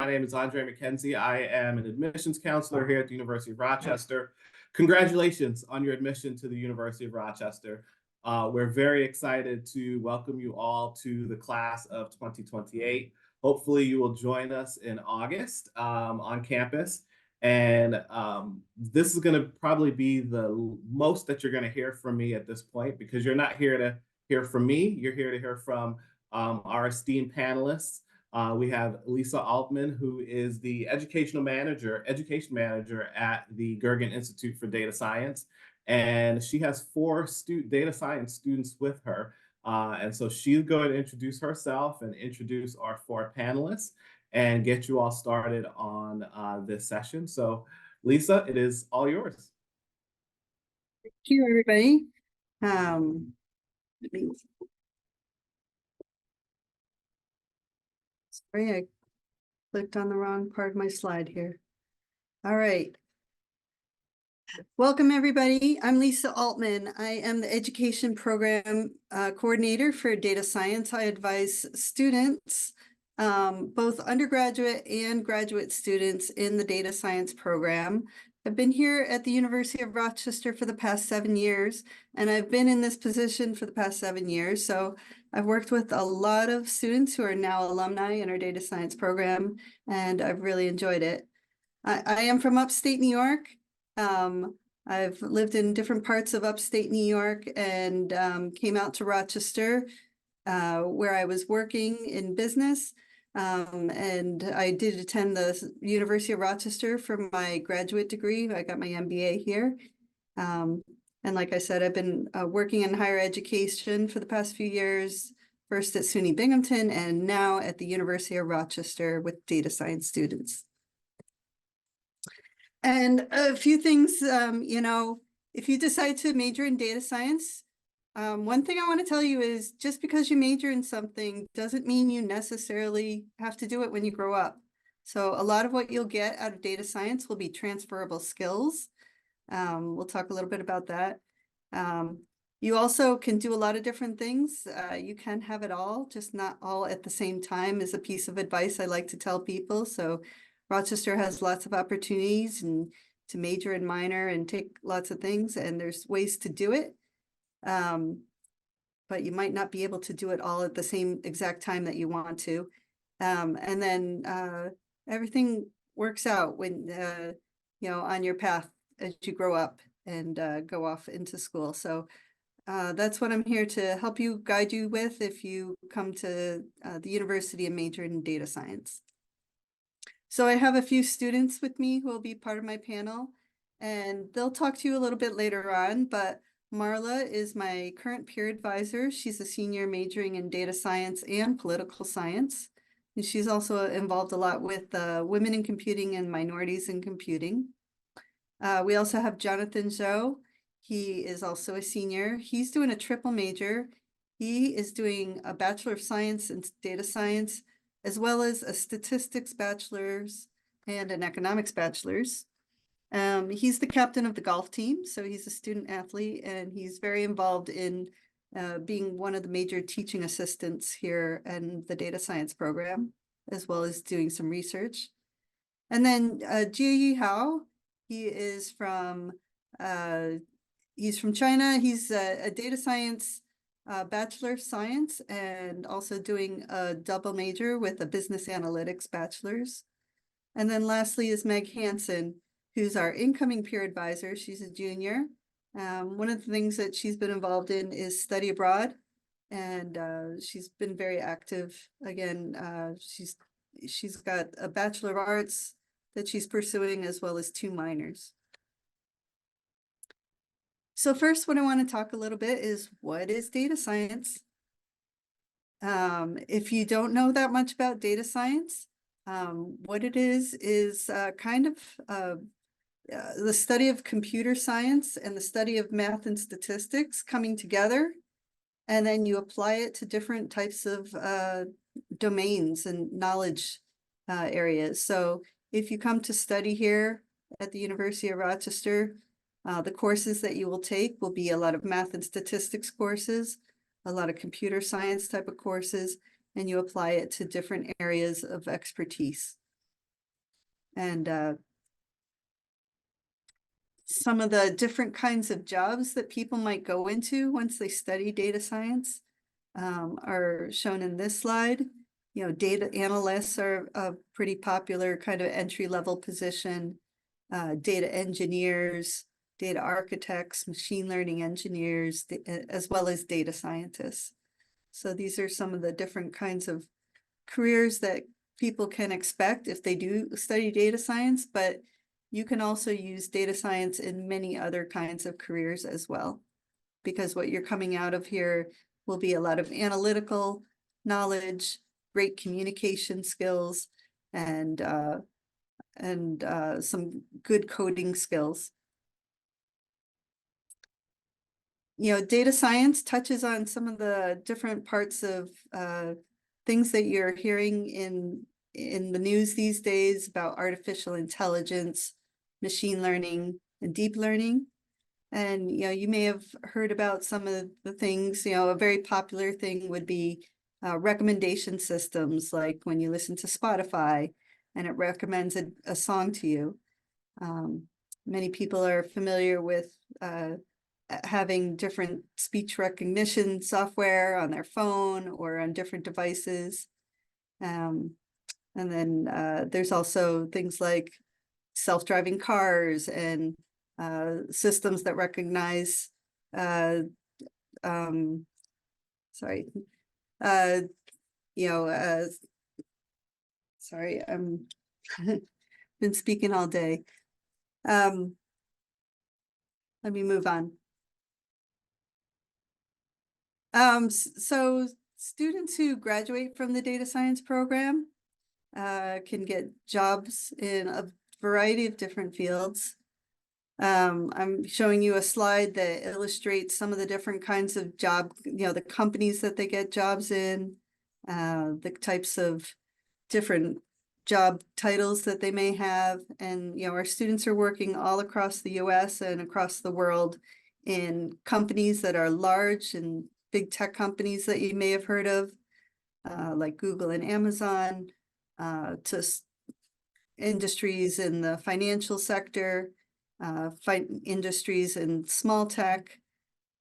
name is Andre McKenzie. I am an admissions counselor here at the University of Rochester. Congratulations on your admission to the University of Rochester. We're very excited to welcome you all to the class of 2028. Hopefully you will join us in August on campus. And this is going to probably be the most that you're going to hear from me at this point, because you're not here to hear from me. You're here to hear from our esteemed panelists. We have Lisa Altman, who is the education manager at the Goergen Institute for Data Science. And she has 4 data science students with her. And so she's going to introduce herself and introduce our 4 panelists and get you all started on this session. So Lisa, it is all yours. Thank you, everybody. Sorry, I clicked on the wrong part of my slide here. All right. Welcome, everybody. I'm Lisa Altman. I am the Education Program Coordinator for Data Science. I advise students, both undergraduate and graduate students in the Data Science program. I've been here at the University of Rochester for the past 7 years, and I've been in this position for the past 7 years. So I've worked with a lot of students who are now alumni in our data science program, and I've really enjoyed it. I am from upstate New York. I've lived in different parts of upstate New York and came out to Rochester, where I was working in business. And I did attend the University of Rochester for my graduate degree. I got my MBA here. And like I said, I've been working in higher education for the past few years, first at SUNY Binghamton and now at the University of Rochester with data science students. And a few things, if you decide to major in data science, one thing I want to tell you is just because you major in something doesn't mean you necessarily have to do it when you grow up. So a lot of what you'll get out of data science will be transferable skills. We'll talk a little bit about that. You also can do a lot of different things. You can have it all, just not all at the same time is a piece of advice I like to tell people. So Rochester has lots of opportunities and to major and minor and take lots of things, and there's ways to do it. But you might not be able to do it all at the same exact time that you want to. And then everything works out when, on your path as you grow up and go off into school. So that's what I'm here to help you, guide you with if you come to the university and major in data science. So I have a few students with me who will be part of my panel, and they'll talk to you a little bit later on, but Marla is my current peer advisor. She's a senior majoring in data science and political science. And she's also involved a lot with women in computing and minorities in computing. We also have Jonathan Zhou. He is also a senior. He's doing a triple major. He is doing a Bachelor of Science in Data Science, as well as a Statistics Bachelor's and an Economics Bachelor's. He's the captain of the golf team, so he's a student athlete, and he's very involved in being one of the major teaching assistants here in the data science program, as well as doing some research. And then Jie Hao, he's from China. He's a data science Bachelor of Science and also doing a double major with a business analytics bachelor's. And then lastly is Meg Hansen, who's our incoming peer advisor. She's a junior. One of the things that she's been involved in is study abroad, and she's been very active. Again, she's got a Bachelor of Arts that she's pursuing, as well as 2 minors. So first, what I want to talk a little bit is, what is data science? If you don't know that much about data science, what it is kind of the study of computer science and the study of math and statistics coming together, and then you apply it to different types of domains and knowledge areas. So if you come to study here at the University of Rochester, the courses that you will take will be a lot of math and statistics courses, a lot of computer science type of courses, and you apply it to different areas of expertise. And some of the different kinds of jobs that people might go into once they study data science are shown in this slide. You know, data analysts are a pretty popular kind of entry-level position. Data engineers, data architects, machine learning engineers, as well as data scientists. So these are some of the different kinds of careers that people can expect if they do study data science, but you can also use data science in many other kinds of careers as well, because what you're coming out of here will be a lot of analytical knowledge, great communication skills, and some good coding skills. You know, data science touches on some of the different parts of things that you're hearing in the news these days about artificial intelligence, machine learning, and deep learning. And, you know, you may have heard about some of the things, you know, a very popular thing would be recommendation systems, like when you listen to Spotify and it recommends a song to you. Many people are familiar with having different speech recognition software on their phone or on different devices. And then there's also things like self-driving cars and systems that recognize, sorry, you know, sorry, I'm been speaking all day. Let me move on. So students who graduate from the data science program can get jobs in a variety of different fields. I'm showing you a slide that illustrates some of the different kinds of job, you know, the companies that they get jobs in, the types of different job titles that they may have. And, you know, our students are working all across the US and across the world in companies that are large and big tech companies that you may have heard of, like Google and Amazon, to industries in the financial sector, industries in small tech,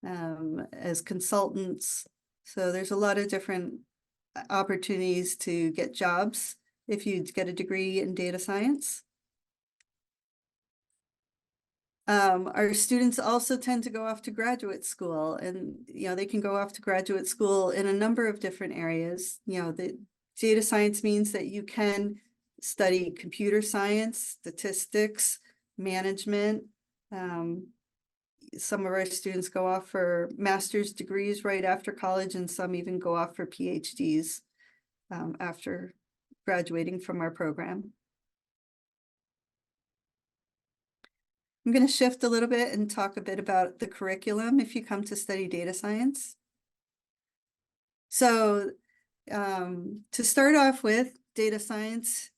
as consultants. So there's a lot of different opportunities to get jobs if you get a degree in data science. Our students also tend to go off to graduate school, and you know, they can go off to graduate school in a number of different areas. You know, the data science means that you can study computer science, statistics, management. Some of our students go off for master's degrees right after college, and some even go off for PhDs after graduating from our program. I'm going to shift a little bit and talk a bit about the curriculum if you come to study data science. So to start off with, data science,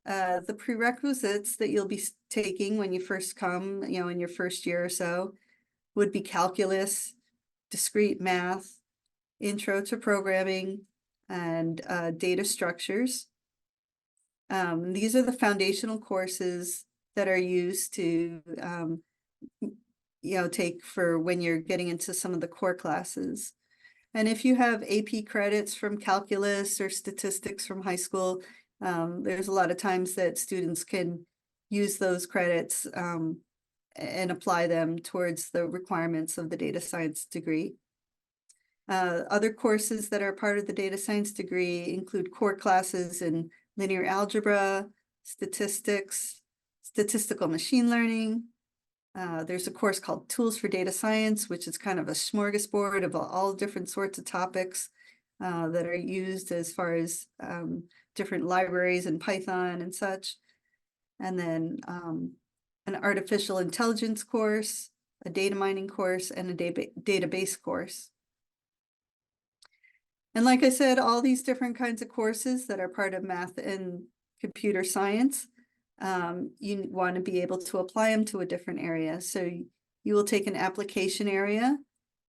the prerequisites that you'll be taking when you first come, you know, in your first year or so, would be calculus, discrete math, intro to programming, and data structures. These are the foundational courses that are used to, you know, take for when you're getting into some of the core classes. And if you have AP credits from calculus or statistics from high school, there's a lot of times that students can use those credits and apply them towards the requirements of the data science degree. Other courses that are part of the data science degree include core classes in linear algebra, statistics, statistical machine learning. There's a course called Tools for Data Science, which is kind of a smorgasbord of all different sorts of topics that are used as far as different libraries in Python and such. And then an artificial intelligence course, a data mining course, and a database course. And like I said, all these different kinds of courses that are part of math and computer science, you want to be able to apply them to a different area. So you will take an application area.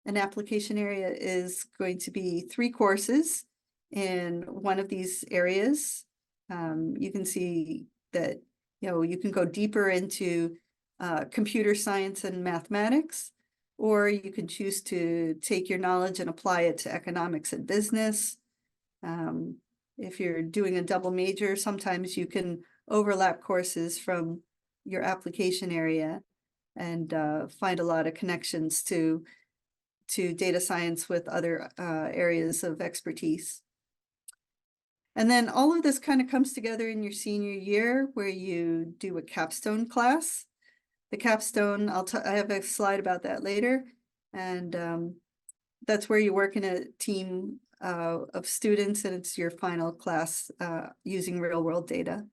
An application area is going to be 3 courses in one of these areas. You can see that you can go deeper into computer science and mathematics, or you can choose to take your knowledge and apply it to economics and business. If you're doing a double major, sometimes you can overlap courses from your application area and find a lot of connections to data science with other areas of expertise. And then all of this kind of comes together in your senior year where you do a capstone class. The capstone, I have a slide about that later. And that's where you work in a team of students, and it's your final class using real world data.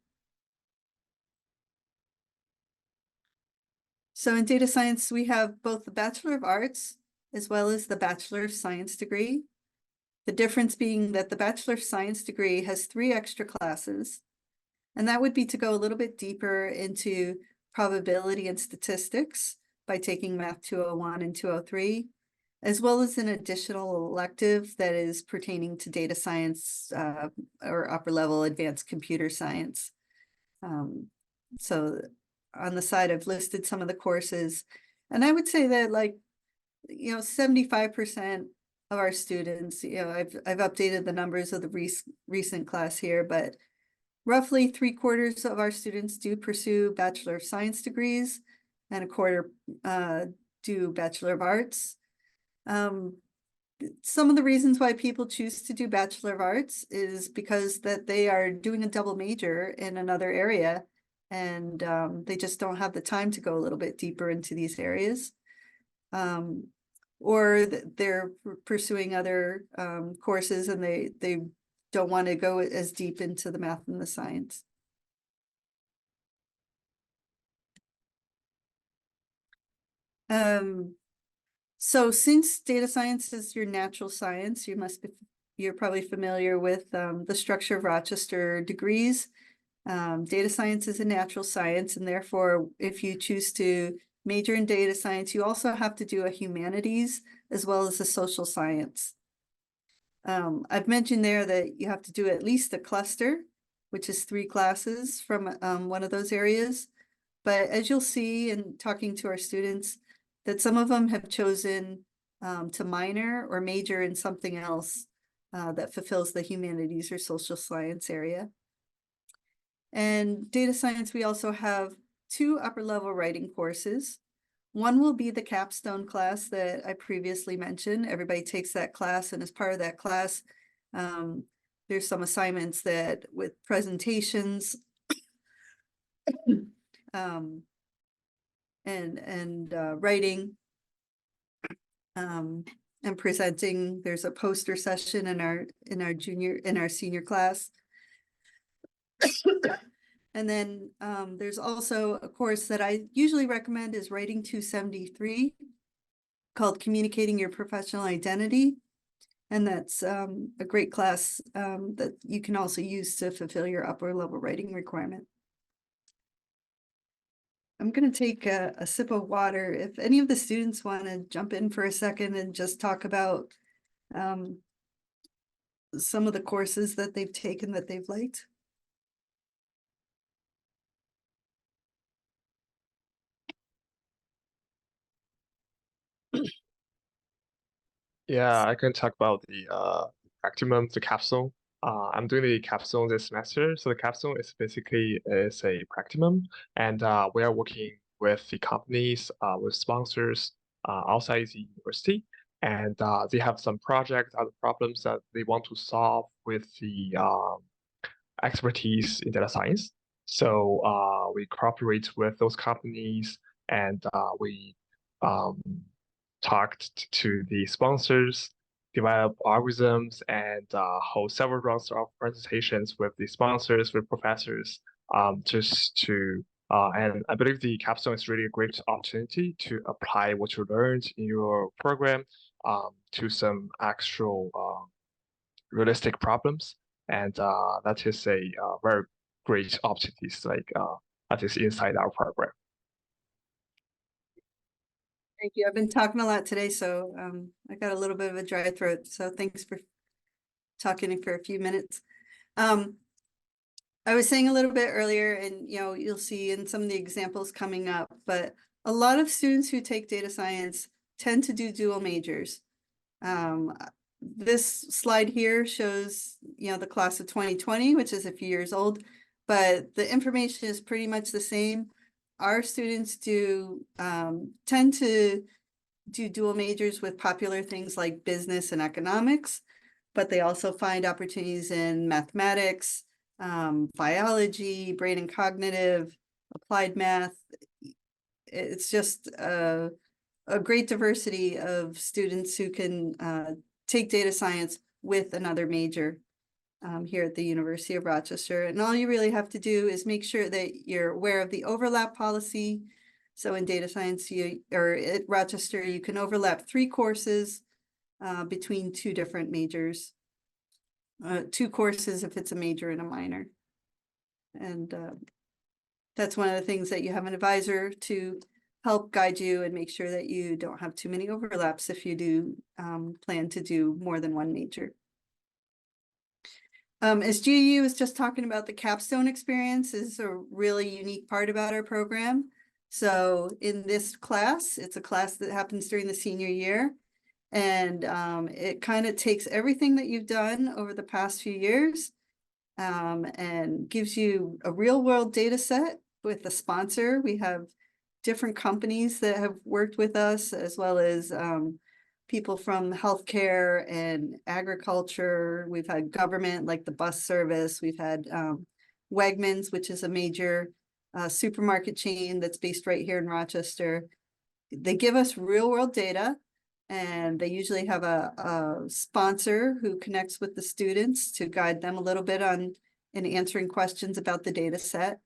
So in data science, we have both the Bachelor of Arts as well as the Bachelor of Science degree. The difference being that the Bachelor of Science degree has 3 extra classes, and that would be to go a little bit deeper into probability and statistics by taking Math 201 and 203, as well as an additional elective that is pertaining to data science or upper level advanced computer science. So on the side, I've listed some of the courses, and I would say that 75% of our students, I've updated the numbers of the recent class here, but roughly 3/4 of our students do pursue Bachelor of Science degrees, and 1/4 do Bachelor of Arts. Some of the reasons why people choose to do Bachelor of Arts is because that they are doing a double major in another area, and they just don't have the time to go a little bit deeper into these areas. Or they're pursuing other courses and they don't want to go as deep into the math and the science. So since data science is your natural science, you're probably familiar with the structure of Rochester degrees. Data science is a natural science, and therefore, if you choose to major in data science, you also have to do a humanities as well as a social science. I've mentioned there that you have to do at least a cluster, which is 3 classes from one of those areas. But as you'll see in talking to our students, that some of them have chosen to minor or major in something else that fulfills the humanities or social science area. And data science, we also have 2 upper level writing courses. One will be the capstone class that I previously mentioned. Everybody takes that class, and as part of that class, there's some assignments that with presentations and writing and presenting. There's a poster session in our senior class. And then there's also a course that I usually recommend is Writing 273 called Communicating Your Professional Identity. And that's a great class that you can also use to fulfill your upper level writing requirement. I'm going to take a sip of water. If any of the students want to jump in for a second and just talk about some of the courses that they've taken that they've liked. Yeah, I can talk about the practicum, the capstone. I'm doing the capstone this semester. So the capstone is basically is a practicum, and we are working with the companies, with sponsors outside the university, and they have some projects, other problems that they want to solve with the expertise in data science. So we cooperate with those companies, and we talked to the sponsors, develop algorithms, and hold several rounds of presentations with the sponsors, with professors, just to and I believe the capstone is really a great opportunity to apply what you learned in your program to some actual realistic problems, and that is a very great opportunities that is inside our program. Thank you. I've been talking a lot today, so I got a little bit of a dry throat. So thanks for talking for a few minutes. I was saying a little bit earlier, and you'll see in some of the examples coming up, but a lot of students who take data science tend to do dual majors. This slide here shows, the class of 2020, which is a few years old, but the information is pretty much the same. Our students tend to do dual majors with popular things like business and economics, but they also find opportunities in mathematics, biology, brain and cognitive, applied math. It's just a great diversity of students who can take data science with another major here at the University of Rochester. And all you really have to do is make sure that you're aware of the overlap policy. So in data science, or at Rochester, you can overlap 3 courses between 2 different majors. 2 courses if it's a major and a minor. And that's one of the things that you have an advisor to help guide you and make sure that you don't have too many overlaps if you do plan to do more than 1 major. As GU was just talking about, the capstone experience is a really unique part about our program. So in this class, it's a class that happens during the senior year. And it kind of takes everything that you've done over the past few years and gives you a real world data set with a sponsor. We have different companies that have worked with us, as well as people from healthcare and agriculture. We've had government like the bus service. We've had Wegmans, which is a major supermarket chain that's based right here in Rochester. They give us real world data, and they usually have a sponsor who connects with the students to guide them a little bit in answering questions about the data set.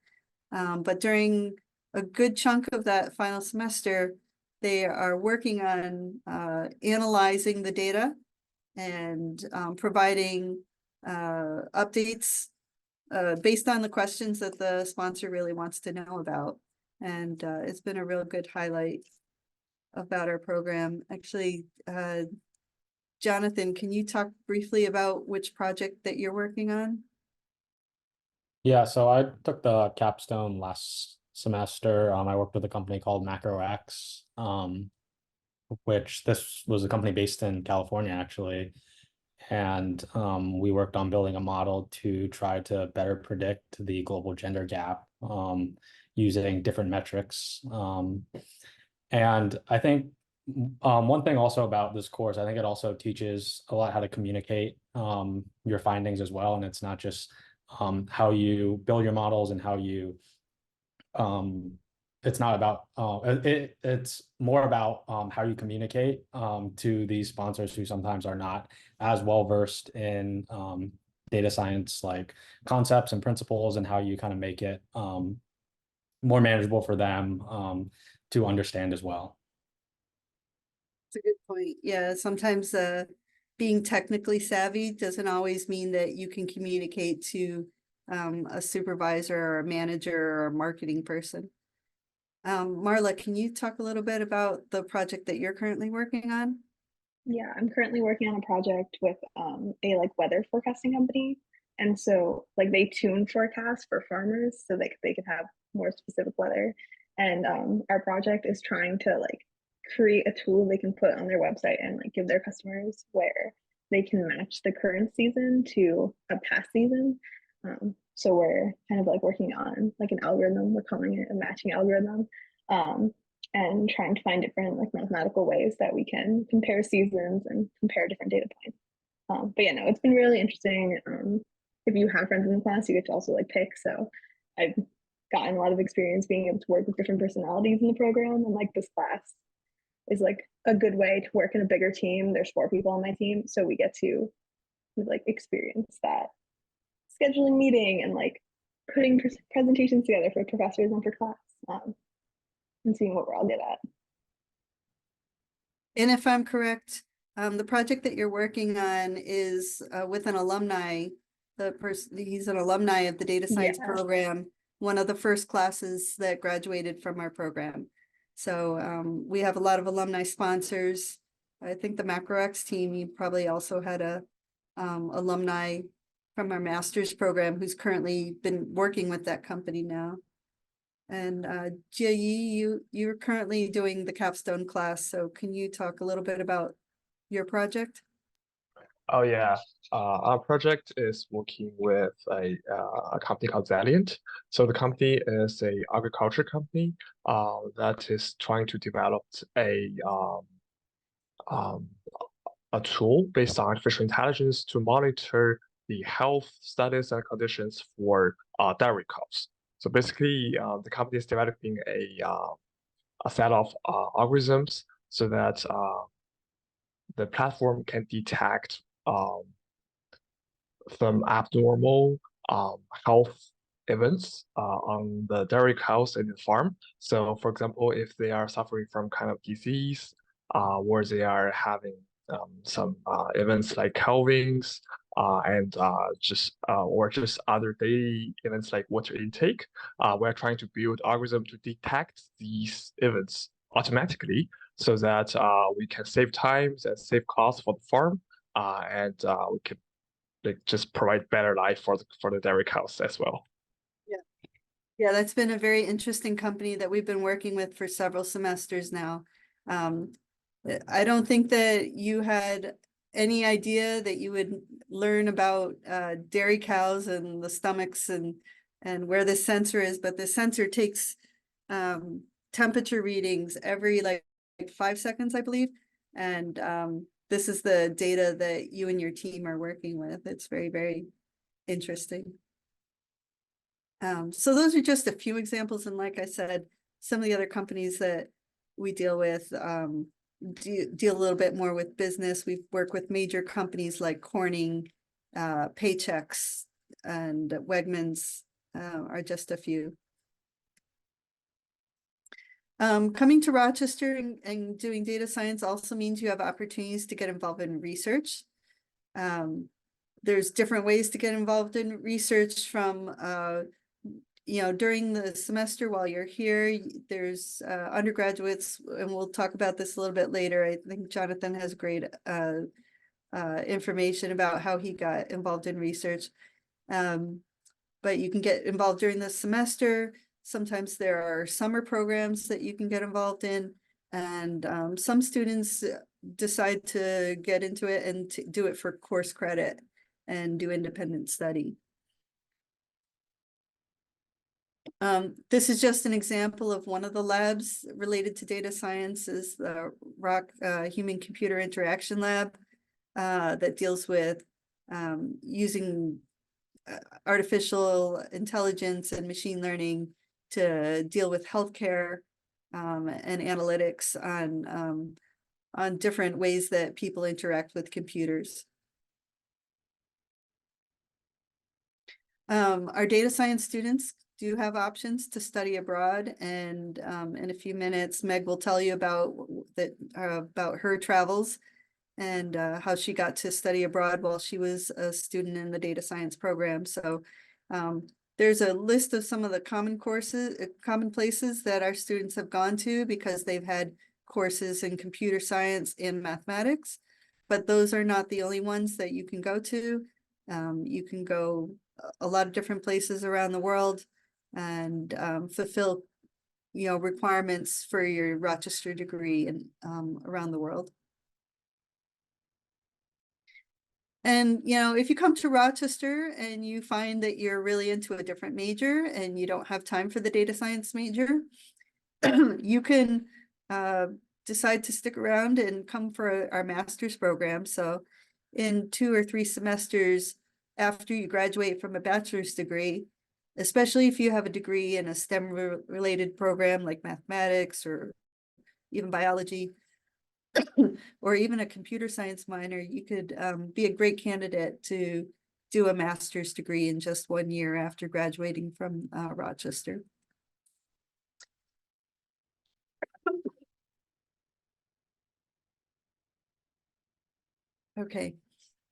But during a good chunk of that final semester, they are working on analyzing the data and providing updates based on the questions that the sponsor really wants to know about. And it's been a real good highlight about our program. Actually, Jonathan, can you talk briefly about which project that you're working on? Yeah, so I took the capstone last semester. I worked with a company called MacroX, which this was a company based in California, actually. And we worked on building a model to try to better predict the global gender gap using different metrics. And I think one thing also about this course, I think it also teaches a lot how to communicate your findings as well. And it's not just how you build your models and how you it's not about it's more about how you communicate to these sponsors who sometimes are not as well versed in data science, like concepts and principles, and how you kind of make it more manageable for them to understand as well. That's a good point. Yeah, sometimes being technically savvy doesn't always mean that you can communicate to a supervisor or a manager or a marketing person. Marla, can you talk a little bit about the project that you're currently working on? Yeah, I'm currently working on a project with a weather forecasting company. And so they tune forecasts for farmers so they can have more specific weather. And our project is trying to create a tool they can put on their website and give their customers where they can match the current season to a past season. So we're kind of working on an algorithm. We're calling it a matching algorithm, and trying to find different mathematical ways that we can compare seasons and compare different data points. But yeah, no, it's been really interesting. If you have friends in the class, you get to also pick. So I've gotten a lot of experience being able to work with different personalities in the program, and this class is a good way to work in a bigger team. There's 4 people on my team, so we get to experience that scheduling meeting and putting presentations together for professors and for class, and seeing what we're all good at. And if I'm correct, the project that you're working on is with an alumni. He's an alumni of the data science program, one of the first classes that graduated from our program. So we have a lot of alumni sponsors. I think the MacroX team, you probably also had a alumni from our master's program who's currently been working with that company now. And Jia Yi, you're currently doing the capstone class, so can you talk a little bit about your project? Oh yeah, our project is working with a company called Zalient. So the company is a agriculture company that is trying to develop um, a tool based on artificial intelligence to monitor the health status and conditions for dairy cows. So basically, the company is developing a set of algorithms so that the platform can detect some abnormal health events on the dairy cows in the farm. So, for example, if they are suffering from kind of disease, or they are having some events like calvings, and just or just other daily events like water intake, we're trying to build algorithm to detect these events automatically, so that we can save times and save costs for the farm, and we can like just provide better life for the dairy cows as well. Yeah, that's been a very interesting company that we've been working with for several semesters now. I don't think that you had any idea that you would learn about dairy cows and the stomachs and where the sensor is, but the sensor takes temperature readings every like 5 seconds, I believe. And this is the data that you and your team are working with. It's very, very interesting. So those are just a few examples. And like I said, some of the other companies that we deal with deal a little bit more with business. We've worked with major companies like Corning, Paychex, and Wegmans are just a few. Coming to Rochester and doing data science also means you have opportunities to get involved in research. There's different ways to get involved in research from during the semester while you're here, there's undergraduates, and we'll talk about this a little bit later. I think Jonathan has great information about how he got involved in research. But you can get involved during the semester. Sometimes there are summer programs that you can get involved in. And some students decide to get into it and to do it for course credit and do independent study. This is just an example of one of the labs related to data science, is the ROC Human Computer Interaction Lab that deals with using artificial intelligence and machine learning to deal with healthcare and analytics on different ways that people interact with computers. Our data science students do have options to study abroad, and in a few minutes, Meg will tell you about her travels and how she got to study abroad while she was a student in the data science program. So there's a list of some of the common places that our students have gone to because they've had courses in computer science and mathematics, but those are not the only ones that you can go to. You can go a lot of different places around the world and fulfill requirements for your Rochester degree and around the world. And if you come to Rochester and you find that you're really into a different major and you don't have time for the data science major, you can decide to stick around and come for our master's program. So in 2 or 3 semesters after you graduate from a bachelor's degree, especially if you have a degree in a STEM related program like mathematics or even biology, or even a computer science minor, you could be a great candidate to do a master's degree in just 1 year after graduating from Rochester. Okay.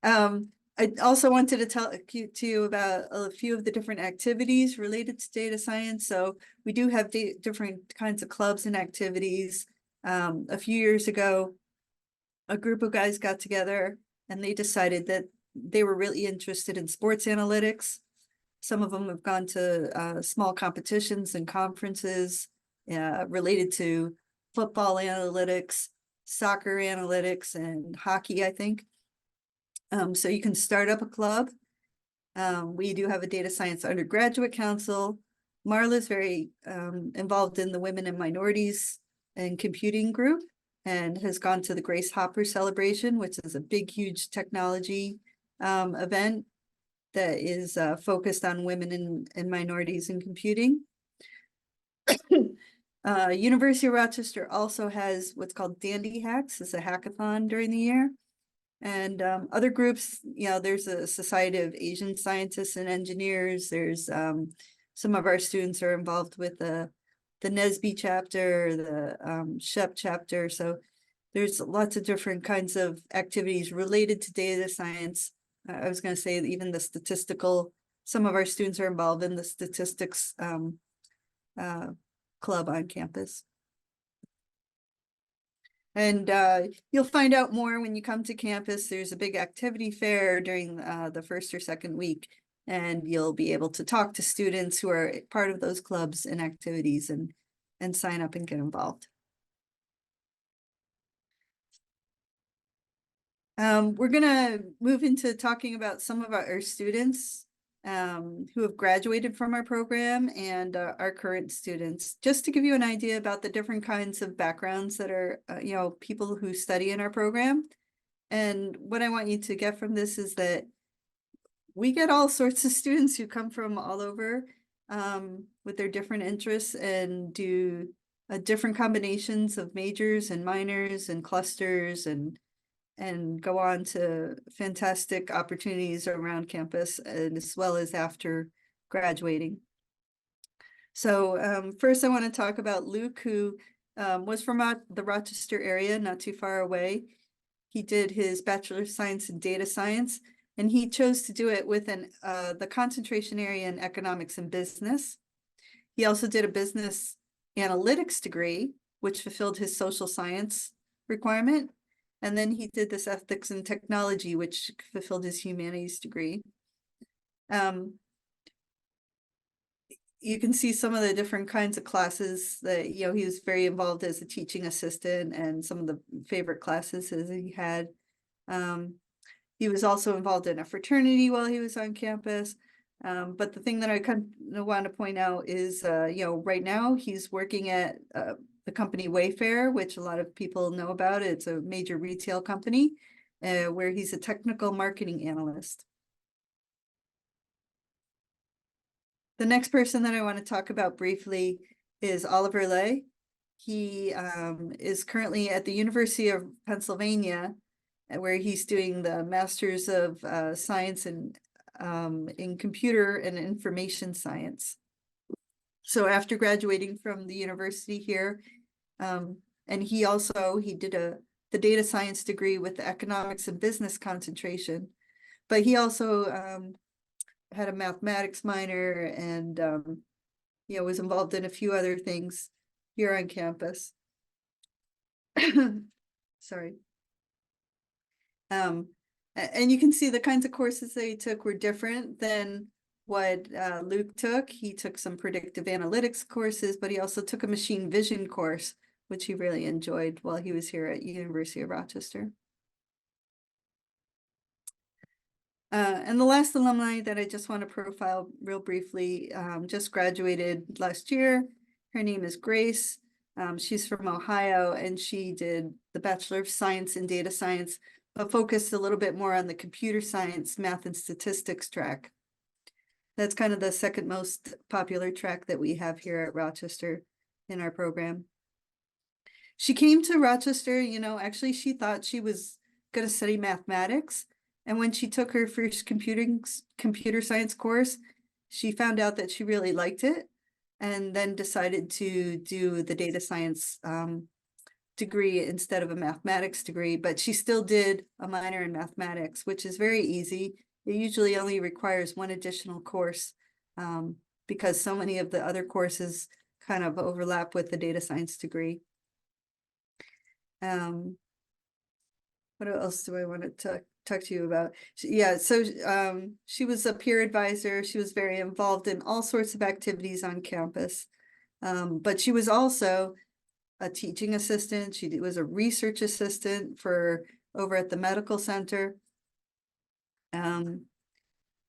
I also wanted to tell you about a few of the different activities related to data science. So we do have different kinds of clubs and activities. A few years ago, a group of guys got together and they decided that they were really interested in sports analytics. Some of them have gone to small competitions and conferences related to football analytics, soccer analytics, and hockey, I think. So you can start up a club. We do have a data science undergraduate council. Marla's very involved in the women and minorities and computing group, and has gone to the Grace Hopper celebration, which is a big, huge technology event that is focused on women and minorities in computing. University of Rochester also has what's called Dandy Hacks, it's a hackathon during the year. And other groups, you know, there's a Society of Asian Scientists and Engineers. There's some of our students are involved with the NSBE chapter, the SHEP chapter. So there's lots of different kinds of activities related to data science. I was going to say even the statistical, some of our students are involved in the statistics club on campus. And you'll find out more when you come to campus. There's a big activity fair during the first or second week, and you'll be able to talk to students who are part of those clubs and activities and sign up and get involved. We're gonna move into talking about some of our students who have graduated from our program and our current students, just to give you an idea about the different kinds of backgrounds that are, you know, people who study in our program. And what I want you to get from this is that we get all sorts of students who come from all over with their different interests and do different combinations of majors and minors and clusters and go on to fantastic opportunities around campus and as well as after graduating. So first I want to talk about Luke, who was from the Rochester area, not too far away. He did his Bachelor of Science in Data Science, and he chose to do it with the concentration area in economics and business. He also did a business analytics degree, which fulfilled his social science requirement. And then he did this ethics and technology, which fulfilled his humanities degree. You can see some of the different kinds of classes that, you know, he was very involved as a teaching assistant and some of the favorite classes that he had. He was also involved in a fraternity while he was on campus. But the thing that I kind of want to point out is, you know, right now he's working at the company Wayfair, which a lot of people know about. It's a major retail company where he's a technical marketing analyst. The next person that I want to talk about briefly is Oliver Lay. He is currently at the University of Pennsylvania, where he's doing the Masters of Science in Computer and Information Science. So after graduating from the university here, and he did the data science degree with the economics and business concentration, but he also had a mathematics minor and you know, was involved in a few other things here on campus. Sorry. And you can see the kinds of courses that he took were different than what Luke took. He took some predictive analytics courses, but he also took a machine vision course, which he really enjoyed while he was here at University of Rochester. And the last alumni that I just want to profile real briefly, just graduated last year. Her name is Grace. She's from Ohio, and she did the Bachelor of Science in Data Science, but focused a little bit more on the computer science, math, and statistics track. That's kind of the second most popular track that we have here at Rochester in our program. She came to Rochester, you know, actually she thought she was going to study mathematics. And when she took her first computer science course, she found out that she really liked it and then decided to do the data science degree instead of a mathematics degree, but she still did a minor in mathematics, which is very easy. It usually only requires one additional course because so many of the other courses kind of overlap with the data science degree. What else do I want to talk to you about. Yeah, so she was a peer advisor. She was very involved in all sorts of activities on campus. But she was also a teaching assistant. She was a research assistant for over at the medical center. And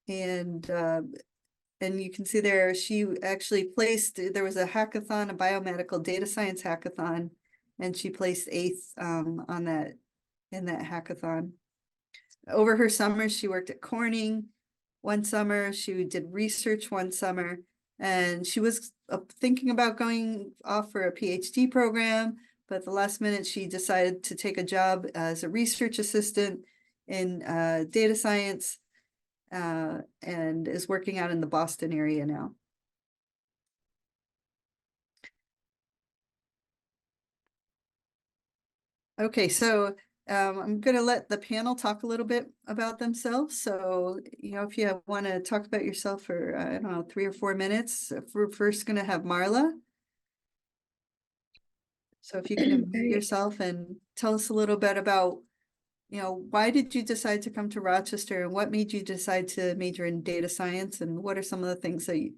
you can see there, she actually placed, there was a hackathon, a biomedical data science hackathon, and she placed 8th on that, in that hackathon. Over her summer, she worked at Corning one summer. She did research one summer, and she was thinking about going off for a PhD program, but at the last minute, she decided to take a job as a research assistant in data science, and is working out in the Boston area now. Okay, so I'm going to let the panel talk a little bit about themselves. So, if you want to talk about yourself for, I don't know, 3 or 4 minutes, we're first going to have Marla. So if you can unmute yourself and tell us a little bit about, why did you decide to come to Rochester, and what made you decide to major in data science, and what are some of the things that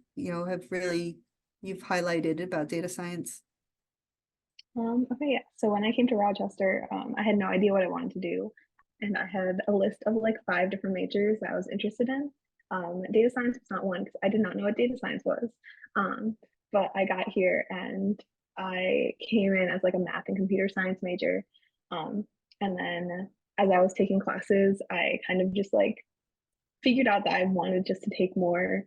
have really you've highlighted about data science? Okay, yeah. So when I came to Rochester, I had no idea what I wanted to do. And I had a list of like 5 different majors that I was interested in. Data science was not one because I did not know what data science was. But I got here and I came in as like a math and computer science major. And then as I was taking classes, I kind of just like figured out that I wanted just to take more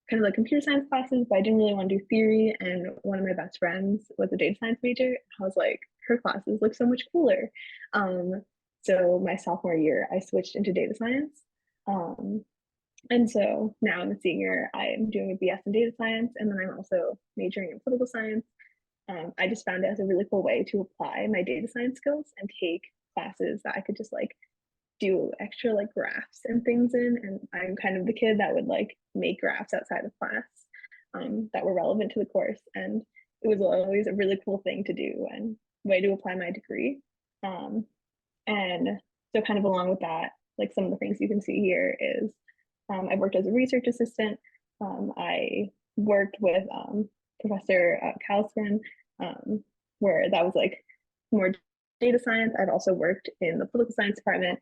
kind of like computer science classes, but I didn't really want to do theory. And one of my best friends was a data science major. I was like, her classes look so much cooler. So my sophomore year, I switched into data science. And so now I'm a senior. I'm doing a BS in data science, and then I'm also majoring in political science. I just found it as a really cool way to apply my data science skills and take classes that I could just like do extra like graphs and things in, and I'm kind of the kid that would like make graphs outside of class that were relevant to the course, and it was always a really cool thing to do and way to apply my degree. And so kind of along with that, like some of the things you can see here is I've worked as a research assistant. I worked with Professor Kalsman, where that was like more data science. I've also worked in the political science department.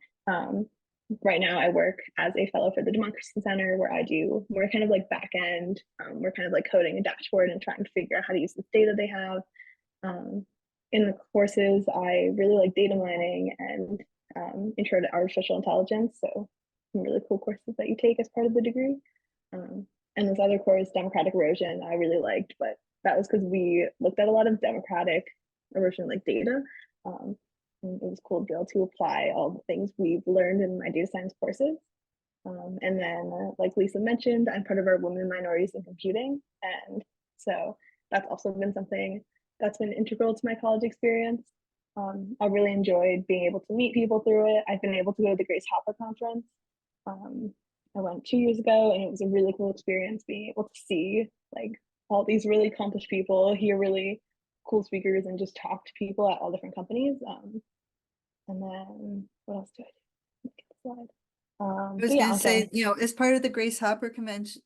Right now I work as a fellow for the Democracy Center, where I do more kind of like back end. We're kind of like coding a dashboard and trying to figure out how to use this data they have. In the courses, I really like data mining and intro to artificial intelligence. So some really cool courses that you take as part of the degree. And this other course, democratic erosion, I really liked, but that was because we looked at a lot of democratic erosion like data. And it was cool to be able to apply all the things we've learned in my data science courses. And then, like Lisa mentioned, I'm part of our Women and Minorities in Computing. And so that's also been something that's been integral to my college experience. I really enjoyed being able to meet people through it. I've been able to go to the Grace Hopper conference. I went 2 years ago, and it was a really cool experience being able to see like all these really accomplished people, hear really cool speakers, and just talk to people at all different companies. And then what else do I do? Get the slide. I was going to say, as part of the Grace Hopper convention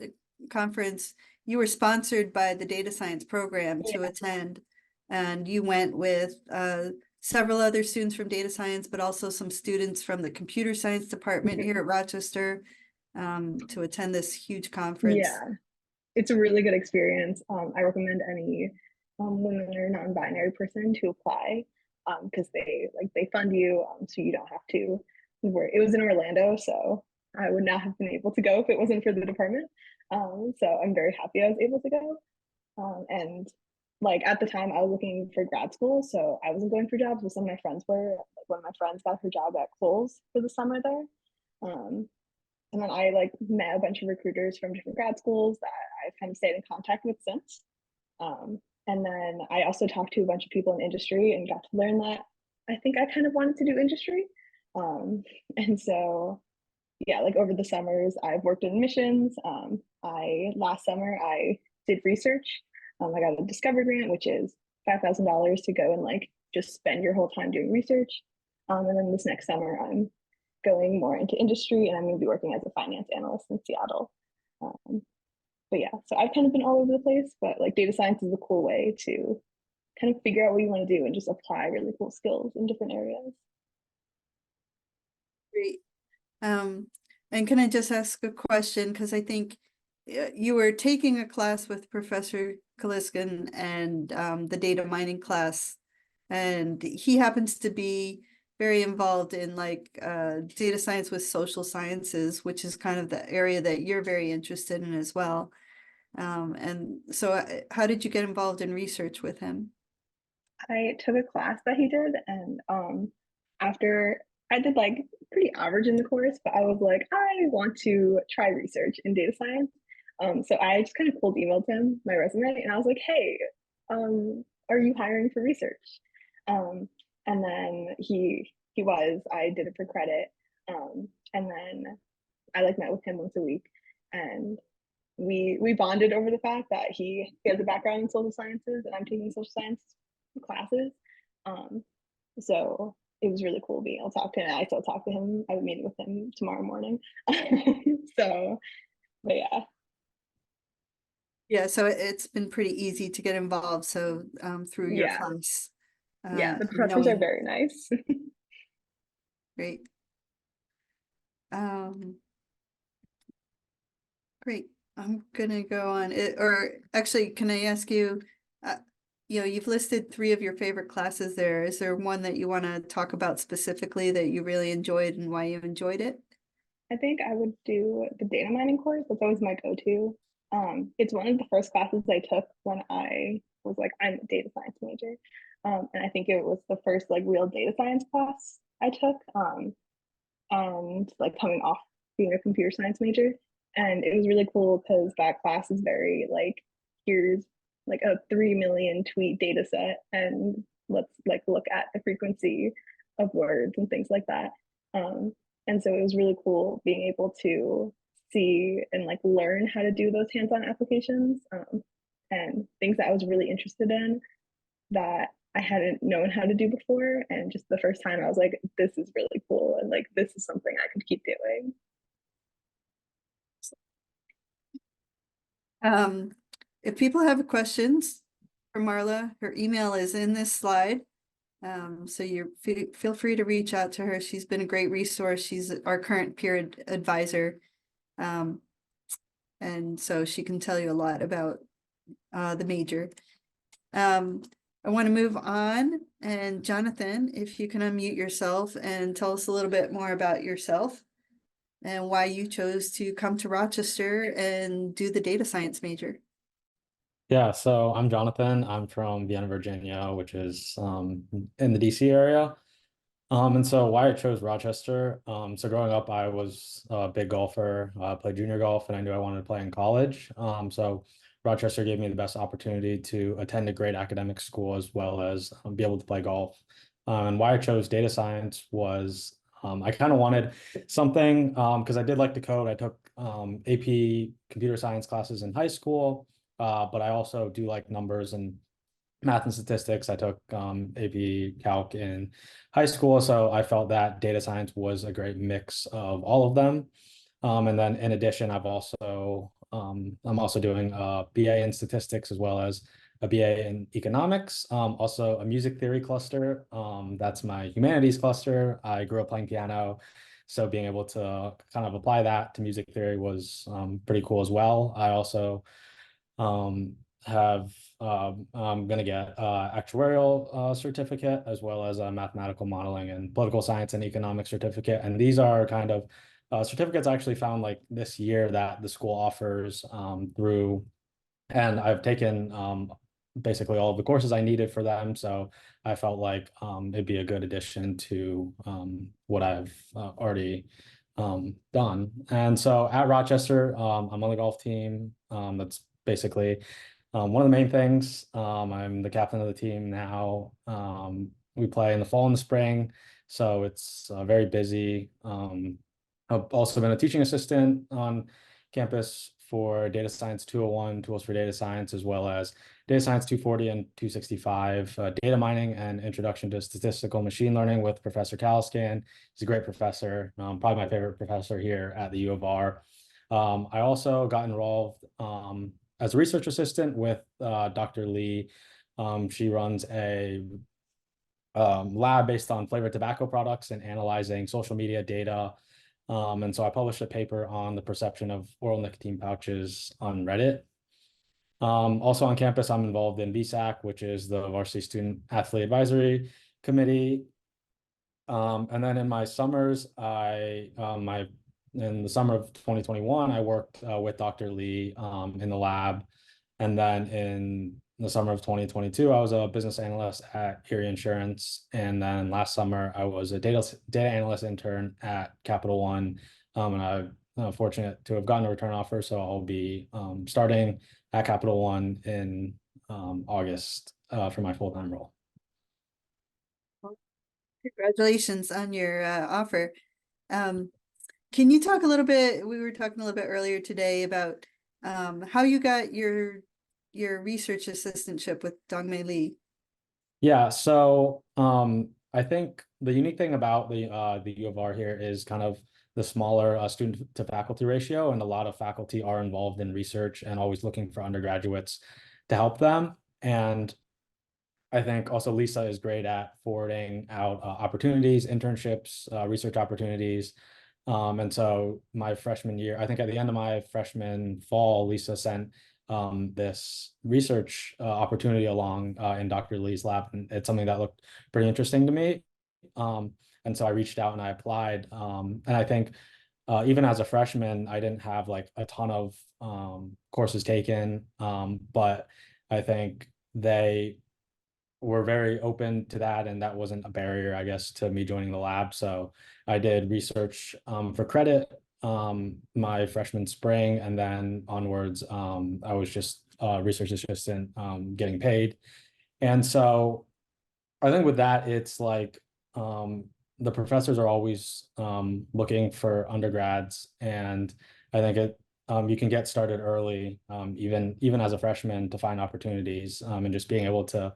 conference, you were sponsored by the data science program to attend, and you went with several other students from data science, but also some students from the computer science department here at Rochester to attend this huge conference. Yeah, it's a really good experience. I recommend any women or non-binary person to apply because they fund you, so you don't have to worry. It was in Orlando, so I would not have been able to go if it wasn't for the department. So I'm very happy I was able to go. And like at the time I was looking for grad school, so I wasn't going for jobs, but some of my friends were. Like one of my friends got her job at Kohl's for the summer there. And then I like met a bunch of recruiters from different grad schools that I've kind of stayed in contact with since. And then I also talked to a bunch of people in industry and got to learn that I think I kind of wanted to do industry. And so, yeah, like over the summers, I've worked in missions. Last summer I did research. I got a Discover grant, which is $5,000 to go and like just spend your whole time doing research. And then this next summer, I'm going more into industry, and I'm going to be working as a finance analyst in Seattle. But yeah, so I've kind of been all over the place, but like data science is a cool way to kind of figure out what you want to do and just apply really cool skills in different areas. Great. And can I just ask a question? Because I think you were taking a class with Professor Kaliskin and the data mining class, and he happens to be very involved in like data science with social sciences, which is kind of the area that you're very interested in as well. And so how did you get involved in research with him? I took a class that he did, and after I did like pretty average in the course, but I was like, I want to try research in data science. So I just kind of cold emailed him my resume, and I was like, hey, are you hiring for research? And then he was. I did it for credit, and then I like met with him once a week, and we bonded over the fact that he has a background in social sciences and I'm taking social science classes. So it was really cool being able to talk to him. I still talk to him. I have a meeting with him tomorrow morning. So, but yeah. Yeah, so it's been pretty easy to get involved. So through your Yeah. class. Yeah, the and professors are knowing- very nice. Great. Great. I'm gonna go on it, or actually, can I ask you, you've listed 3 of your favorite classes there. Is there one that you want to talk about specifically that you really enjoyed and why you enjoyed it? I think I would do the data mining course. That's always my go-to. It's one of the first classes I took when I was like, I'm a data science major. And I think it was the first like real data science class I took. And like coming off being a computer science major. And it was really cool because that class is very like, here's like a 3 million tweet data set, and let's like look at the frequency of words and things like that. And so it was really cool being able to see and like learn how to do those hands-on applications, and things that I was really interested in that I hadn't known how to do before. And just the first time I was like, this is really cool. And like, this is something I could keep doing. If people have questions for Marla, her email is in this slide. So you feel free to reach out to her. She's been a great resource. She's our current peer advisor. And so she can tell you a lot about the major. I want to move on, and Jonathan, if you can unmute yourself and tell us a little bit more about yourself and why you chose to come to Rochester and do the data science major. Yeah, so I'm Jonathan. I'm from Vienna, Virginia, which is in the DC area. And so why I chose Rochester. So growing up, I was a big golfer, played junior golf, and I knew I wanted to play in college. So Rochester gave me the best opportunity to attend a great academic school as well as be able to play golf. And why I chose data science was I kind of wanted something because I did like to code. I took AP computer science classes in high school, but I also do like numbers and math and statistics. I took AP Calc in high school, so I felt that data science was a great mix of all of them. And then in addition, I'm also doing a BA in statistics as well as a BA in economics, also a music theory cluster. That's my humanities cluster. I grew up playing piano, so being able to kind of apply that to music theory was pretty cool as well. I also I'm going to get actuarial certificate as well as a mathematical modeling and political science and economic certificate. And these are kind of certificates I actually found like this year that the school offers through, and I've taken basically all of the courses I needed for them. So I felt like it'd be a good addition to what I've already done. And so at Rochester, I'm on the golf team. That's basically one of the main things. I'm the captain of the team now. We play in the fall and the spring, so it's very busy. I've also been a teaching assistant on campus for Data Science 201, Tools for Data Science, as well as Data Science 240 and 265, Data Mining and Introduction to Statistical Machine Learning with Professor Caliscan. He's a great professor, probably my favorite professor here at the U of R. I also got involved as a research assistant with Dr. Lee. She runs a lab based on flavored tobacco products and analyzing social media data. And so I published a paper on the perception of oral nicotine pouches on Reddit. Also on campus, I'm involved in BSAC, which is the Varsity Student Athlete Advisory Committee. And then in my summers, in the summer of 2021, I worked with Dr. Lee in the lab. And then in the summer of 2022, I was a business analyst at Erie Insurance. And then last summer, I was a data analyst intern at Capital One. And I'm fortunate to have gotten a return offer. So I'll be starting at Capital One in August for my full-time role. Congratulations on your offer. Can you talk a little bit, we were talking a little bit earlier today about how you got your research assistantship with Dongmei Lee? Yeah, so I think the unique thing about the U of R here is kind of the smaller student to faculty ratio, and a lot of faculty are involved in research and always looking for undergraduates to help them. And I think also Lisa is great at forwarding out opportunities, internships, research opportunities. And so my freshman year, I think at the end of my freshman fall, Lisa sent this research opportunity along in Dr. Lee's lab, and it's something that looked pretty interesting to me. And so I reached out and I applied. And I think even as a freshman, I didn't have like a ton of courses taken, but I think they were very open to that, and that wasn't a barrier, I guess, to me joining the lab. So I did research for credit my freshman spring, and then onwards, I was just a research assistant getting paid. And so I think with that, it's like the professors are always looking for undergrads, and I think you can get started early, even as a freshman, to find opportunities, and just being able to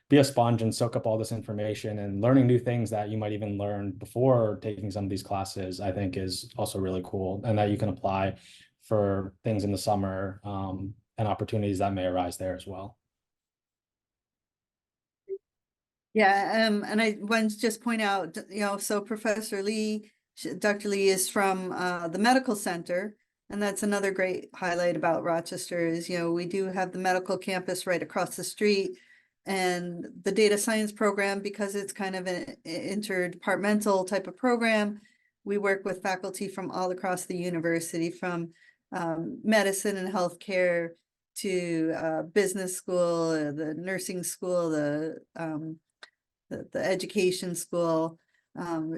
be a sponge and soak up all this information and learning new things that you might even learn before taking some of these classes, I think is also really cool, and that you can apply for things in the summer and opportunities that may arise there as well. Yeah, and I want to just point out, so Professor Lee, Dr. Lee is from the medical center, and that's another great highlight about Rochester is, we do have the medical campus right across the street, and the data science program, because it's kind of an interdepartmental type of program, we work with faculty from all across the university, from medicine and healthcare to business school, the nursing school, the education school.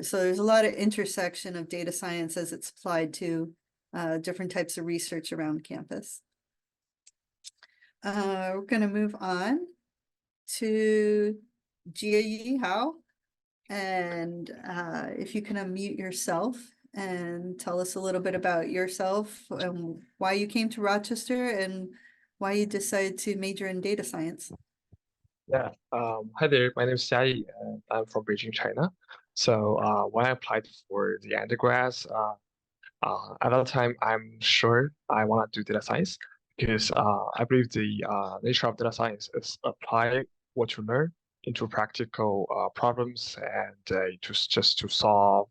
So there's a lot of intersection of data science as it's applied to different types of research around campus. We're going to move on to Jia Yi Hao. And if you can unmute yourself and tell us a little bit about yourself and why you came to Rochester and why you decided to major in data science. Yeah. Hi there. My name is Xia Yi, and I'm from Beijing, China. So when I applied for the undergrads, at that time, I'm sure I want to do data science because I believe the nature of data science is apply what you learn into practical problems and just to solve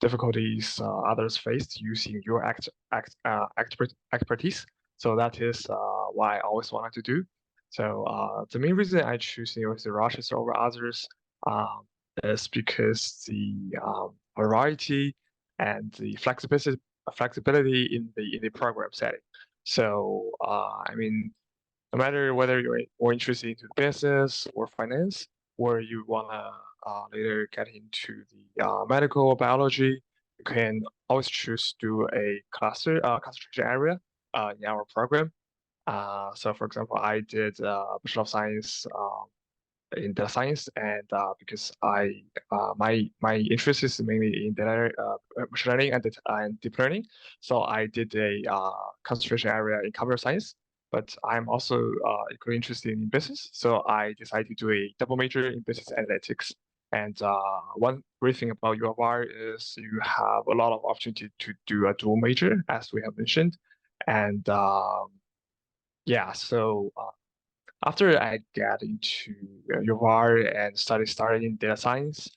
difficulties others face using your expertise. So that is what I always wanted to do. So the main reason I choose University of Rochester over others is because the variety and the flexibility in the program setting. So I mean, no matter whether you're more interested into business or finance, or you wanna later get into the medical or biology, you can always choose to do a concentration area in our program. So for example, I did Bachelor of Science in data science, and because my interest is mainly in data machine learning and deep learning, so I did a concentration area in computer science. But I'm also equally interested in business, so I decided to do a double major in business analytics. And one great thing about U of R is you have a lot of opportunity to do a dual major, as we have mentioned. And yeah, so after I got into U of R and started in data science,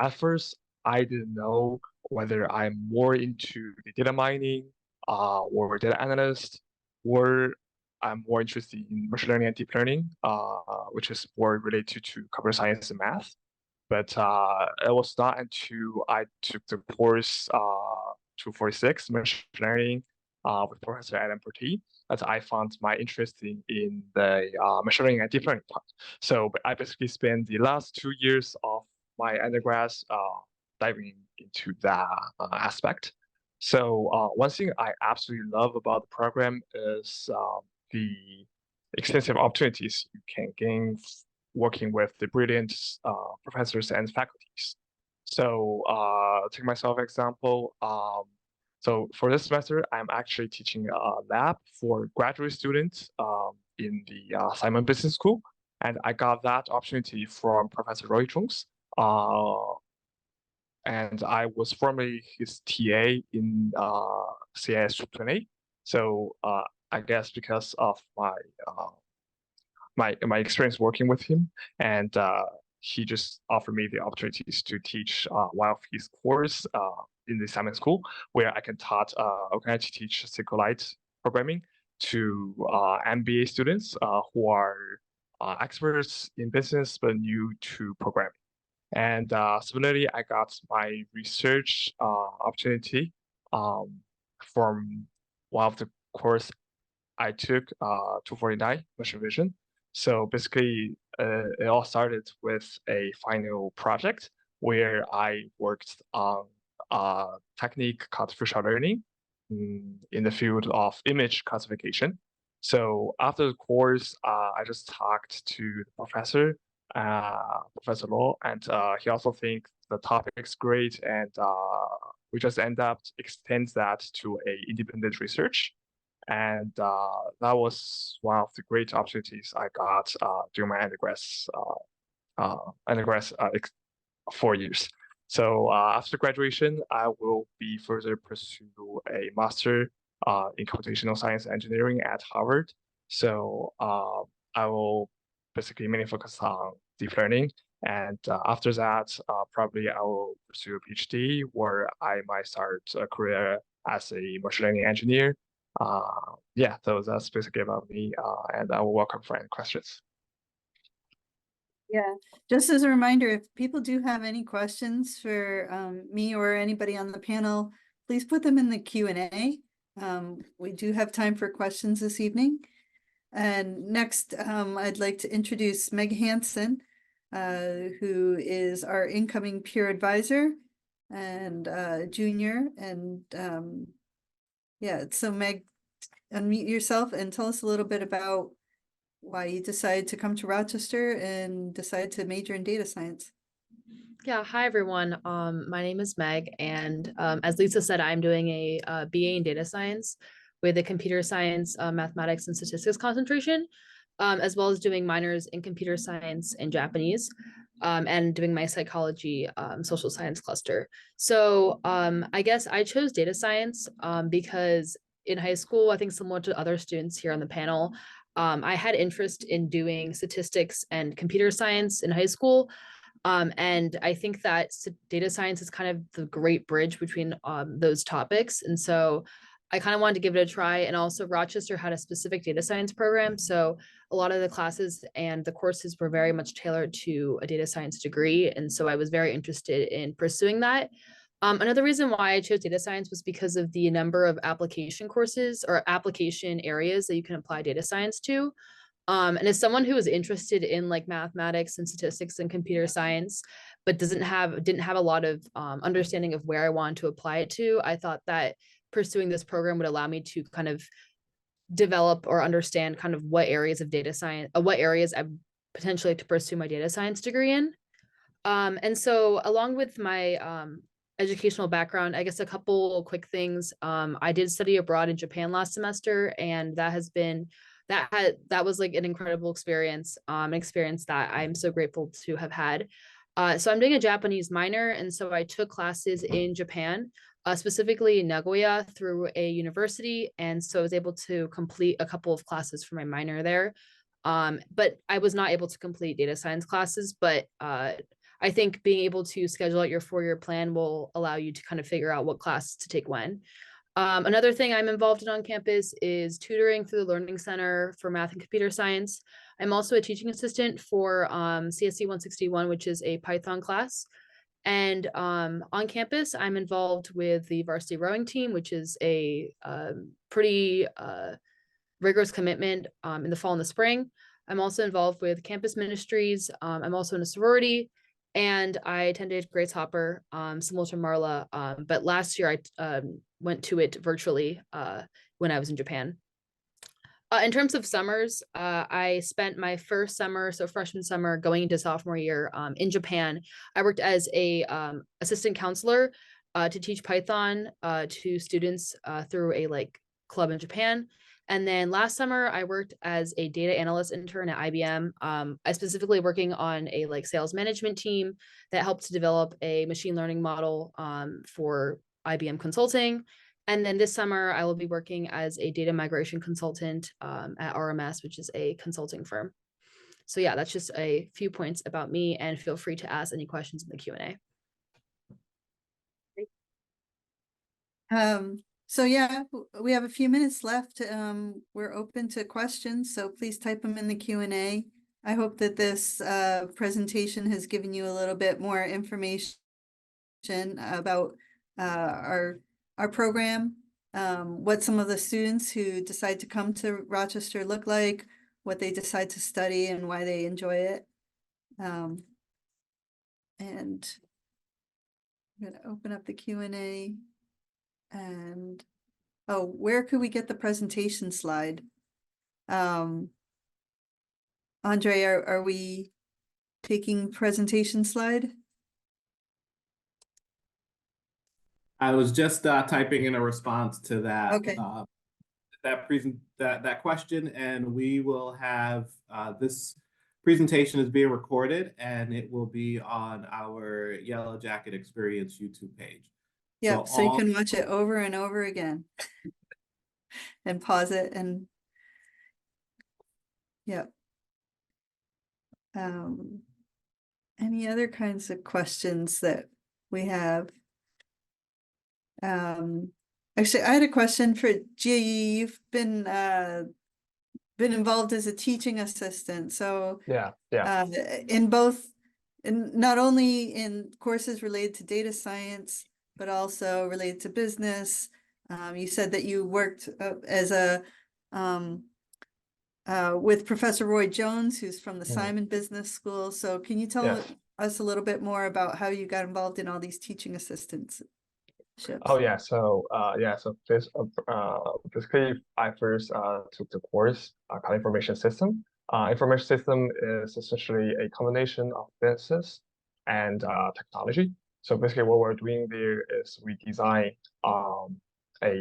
at first I didn't know whether I'm more into the data mining or data analyst, or I'm more interested in machine learning and deep learning, which is more related to computer science and math. But it was not until I took the course 246 machine learning with Professor Adam Perty that I found my interest in the machine learning and deep learning part. So I basically spent the last 2 years of my undergrad diving into that aspect. So one thing I absolutely love about the program is the extensive opportunities you can gain working with the brilliant professors and faculties. So take myself example. So for this semester, I'm actually teaching a lab for graduate students in the Simon Business School, and I got that opportunity from Professor Roy Jones. And I was formerly his TA in CIS 228. So I guess because of my experience working with him, and he just offered me the opportunities to teach one of his course in the Simon School, where I can actually teach SQLite programming to MBA students who are experts in business but new to programming. And similarly, I got my research opportunity from one of the course I took 249 machine vision. So basically, it all started with a final project where I worked on a technique called artificial learning in the field of image classification. So after the course, I just talked to the professor, Professor Law, and he also thinks the topic's great, and we just end up extend that to a independent research. And that was one of the great opportunities I got during my undergrad 4 years. So after graduation, I will be further pursue a master in computational science and engineering at Harvard. So I will basically mainly focus on deep learning. And after that, probably I will pursue a PhD where I might start a career as a machine learning engineer. Yeah, so that's basically about me, and I will welcome for any questions. Yeah, just as a reminder, if people do have any questions for me or anybody on the panel, please put them in the Q&A. We do have time for questions this evening. And next, I'd like to introduce Meg Hansen, who is our incoming peer advisor and junior. And yeah, so Meg, unmute yourself and tell us a little bit about why you decided to come to Rochester and decide to major in data science. Yeah, hi everyone. My name is Meg, and as Lisa said, I'm doing a BA in data science with a computer science, mathematics, and statistics concentration, as well as doing minors in computer science and Japanese, and doing my psychology social science cluster. So I guess I chose data science because in high school, I think similar to other students here on the panel, I had interest in doing statistics and computer science in high school. And I think that data science is kind of the great bridge between those topics. And so I kind of wanted to give it a try. And also Rochester had a specific data science program. So a lot of the classes and the courses were very much tailored to a data science degree. And so I was very interested in pursuing that. Another reason why I chose data science was because of the number of application courses or application areas that you can apply data science to. And as someone who is interested in like mathematics and statistics and computer science, but didn't have a lot of understanding of where I wanted to apply it to, I thought that pursuing this program would allow me to kind of develop or understand kind of what areas of data science, what areas I potentially to pursue my data science degree in. And so along with my educational background, I guess a couple quick things. I did study abroad in Japan last semester, and that was like an incredible experience, an experience that I'm so grateful to have had. So I'm doing a Japanese minor, and so I took classes in Japan, specifically in Nagoya through a university, and so I was able to complete a couple of classes for my minor there. But I was not able to complete data science classes, but I think being able to schedule out your 4-year plan will allow you to kind of figure out what classes to take when. Another thing I'm involved in on campus is tutoring through the Learning Center for Math and Computer Science. I'm also a teaching assistant for CSC 161, which is a Python class. And on campus, I'm involved with the varsity rowing team, which is a pretty rigorous commitment in the fall and the spring. I'm also involved with campus ministries. I'm also in a sorority, and I attended Grace Hopper, similar to Marla. But last year I went to it virtually when I was in Japan. In terms of summers, I spent my first summer, so freshman summer, going into sophomore year in Japan. I worked as a assistant counselor to teach Python to students through a club in Japan. And then last summer, I worked as a data analyst intern at IBM. I specifically working on a sales management team that helped to develop a machine learning model for IBM Consulting. And then this summer, I will be working as a data migration consultant at RMS, which is a consulting firm. So yeah, that's just a few points about me, and feel free to ask any questions in the Q&A. So yeah, we have a few minutes left. We're open to questions, so please type them in the Q&A. I hope that this presentation has given you a little bit more information about our program, what some of the students who decide to come to Rochester look like, what they decide to study, and why they enjoy it. And I'm going to open up the Q&A. And where could we get the presentation slide? Andre, are we taking presentation slide? I was just typing in a response to that. Okay. That question, and we will have this presentation is being recorded, and it will be on our Yellow Jacket Experience YouTube page. Yeah, so you can watch it over and over again and pause it and any other kinds of questions that we have? Actually, I had a question for Ji. You've been involved as a teaching assistant, so in not only in courses related to data science, but also related to business. You said that you worked as with Professor Roy Jones, who's from the Simon Business School. So can you tell us a little bit more about how you got involved in all these teaching assistantships? Oh yeah, so basically I first took the course called information system. Information system is essentially a combination of business and technology. So basically what we're doing there is we design a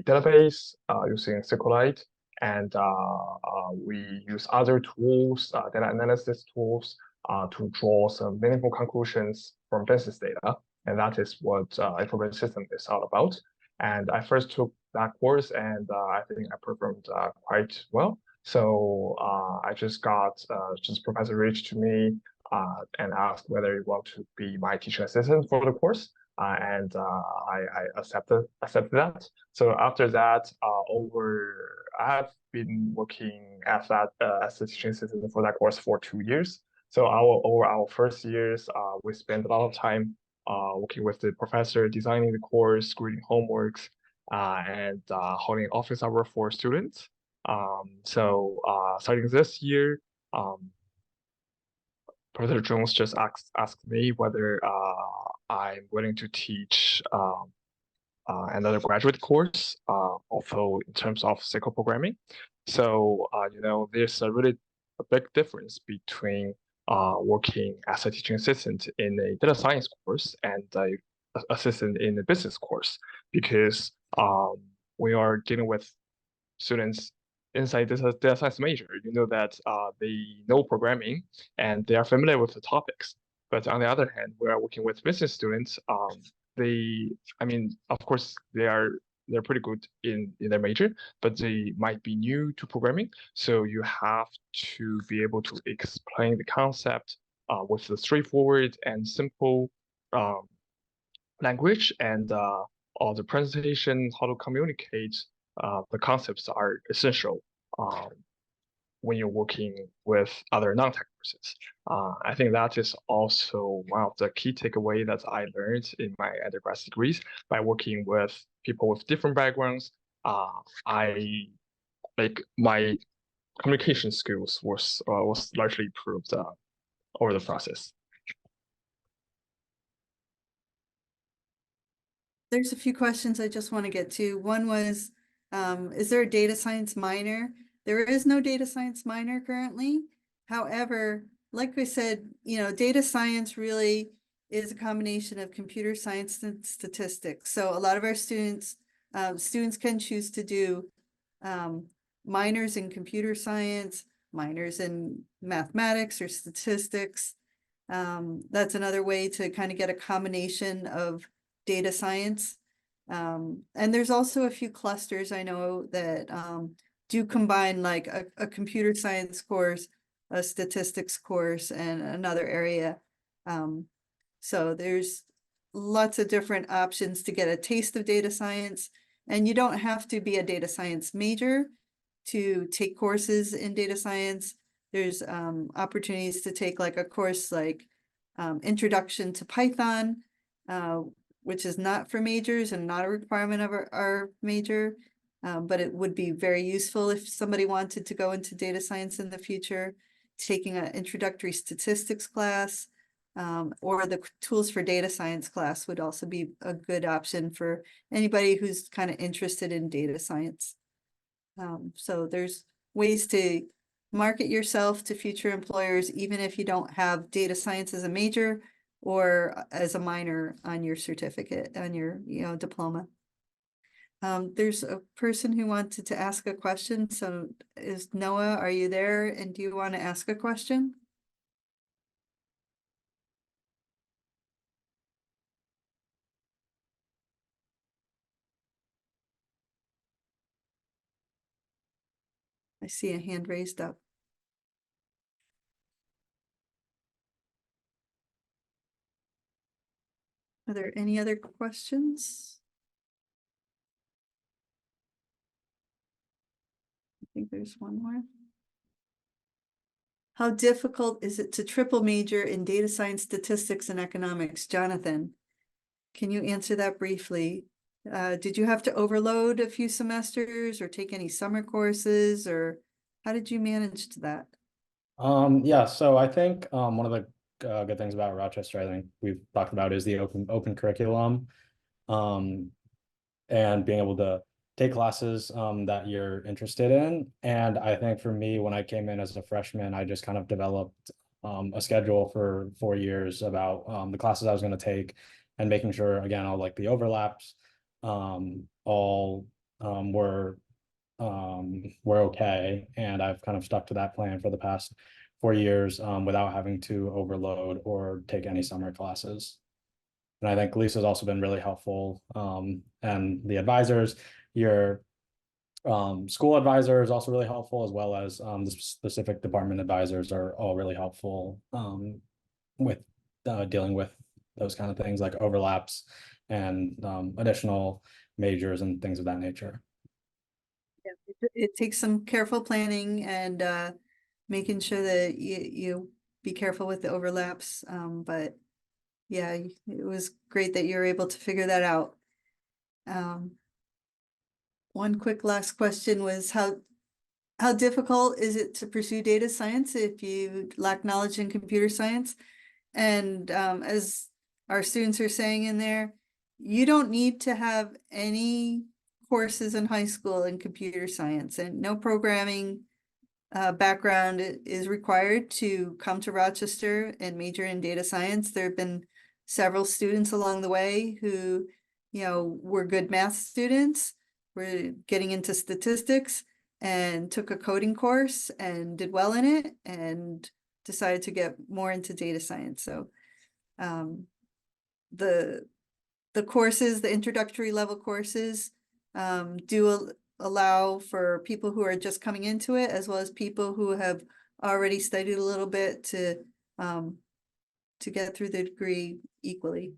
database using SQLite, and we use other tools, data analysis tools, to draw some meaningful conclusions from business data. And that is what information system is all about. And I first took that course, and I think I performed quite well. So I just got Professor reached to me and asked whether he wanted to be my teaching assistant for the course. And I accepted that. So after that, I have been working as a teaching assistant for that course for 2 years. So over our first years, we spent a lot of time working with the professor, designing the course, grading homeworks, and holding office hour for students. So starting this year, Professor Jones just asked me whether I'm willing to teach another graduate course, also in terms of SQL programming. So there's a really big difference between working as a teaching assistant in a data science course and a assistant in a business course, because we are dealing with students inside this data science major. You know that they know programming and they are familiar with the topics. But on the other hand, we are working with business students. I mean, of course, they're pretty good in their major, but they might be new to programming. So you have to be able to explain the concept with the straightforward and simple language, and all the presentation, how to communicate the concepts are essential when you're working with other non-tech courses. I think that is also one of the key takeaway that I learned in my undergraduate degrees by working with people with different backgrounds. I like my communication skills was largely improved over the process. There's a few questions I just want to get to. One was, is there a data science minor? There is no data science minor currently. However, like I said, data science really is a combination of computer science and statistics. So a lot of our students can choose to do minors in computer science, minors in mathematics or statistics. That's another way to kind of get a combination of data science. And there's also a few clusters I know that do combine like a computer science course, a statistics course, and another area. So there's lots of different options to get a taste of data science. And you don't have to be a data science major to take courses in data science. There's opportunities to take like a course like Introduction to Python, which is not for majors and not a requirement of our major, but it would be very useful if somebody wanted to go into data science in the future. Taking an introductory statistics class, or the tools for data science class would also be a good option for anybody who's kind of interested in data science. So there's ways to market yourself to future employers, even if you don't have data science as a major or as a minor on your certificate, on your diploma. There's a person who wanted to ask a question. So is Noah, are you there? And do you want to ask a question? I see a hand raised up. Are there any other questions? I think there's one more. How difficult is it to triple major in data science, statistics, and economics? Jonathan, can you answer that briefly? Did you have to overload a few semesters or take any summer courses, or how did you manage that? Yeah, so I think one of the good things about Rochester, I think we've talked about, is the open curriculum, and being able to take classes that you're interested in. And I think for me, when I came in as a freshman, I just kind of developed a schedule for 4 years about the classes I was going to take, and making sure, again, all like the overlaps all were okay. And I've kind of stuck to that plan for the past 4 years without having to overload or take any summer classes. And I think Lisa's also been really helpful, and the advisors, your school advisor is also really helpful, as well as the specific department advisors are all really helpful with dealing with those kind of things like overlaps and additional majors and things of that nature. Yeah, it takes some careful planning and making sure that you be careful with the overlaps, but yeah, it was great that you were able to figure that out. One quick last question was how difficult is it to pursue data science if you lack knowledge in computer science? And as our students are saying in there, you don't need to have any courses in high school in computer science, and no programming background is required to come to Rochester and major in data science. There have been several students along the way who, were good math students, were getting into statistics and took a coding course and did well in it and decided to get more into data science. So the courses, the introductory level courses, do allow for people who are just coming into it, as well as people who have already studied a little bit to get through the degree equally.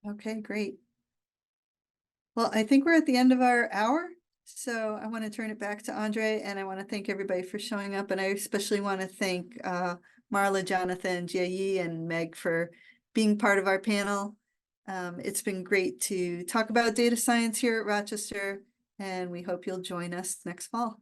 Okay, great. Well, I think we're at the end of our hour, so I want to turn it back to Andre, and I want to thank everybody for showing up, and I especially want to thank Marla, Jonathan, Jie, and Meg for being part of our panel. It's been great to talk about data science here at Rochester, and we hope you'll join us next fall.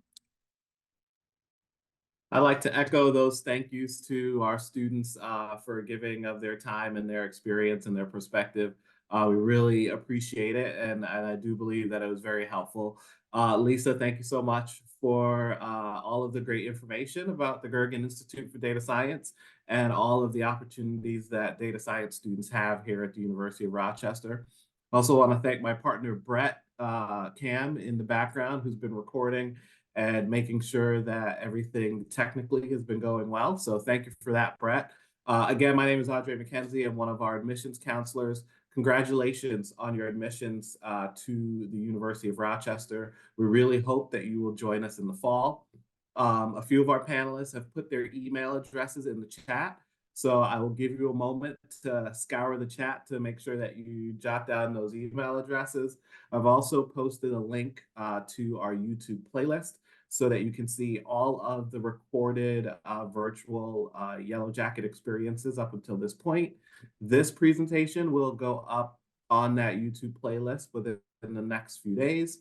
I'd like to echo those thank yous to our students for giving of their time and their experience and their perspective. We really appreciate it, and I do believe that it was very helpful. Lisa, thank you so much for all of the great information about the Goergen Institute for Data Science and all of the opportunities that data science students have here at the University of Rochester. I also want to thank my partner, Brett Cam, in the background, who's been recording and making sure that everything technically has been going well. So thank you for that, Brett. Again, my name is Andre McKenzie. I'm one of our admissions counselors. Congratulations on your admissions to the University of Rochester. We really hope that you will join us in the fall. A few of our panelists have put their email addresses in the chat. So I will give you a moment to scour the chat to make sure that you jot down those email addresses. I've also posted a link to our YouTube playlist so that you can see all of the recorded virtual Yellow Jacket experiences up until this point. This presentation will go up on that YouTube playlist within the next few days.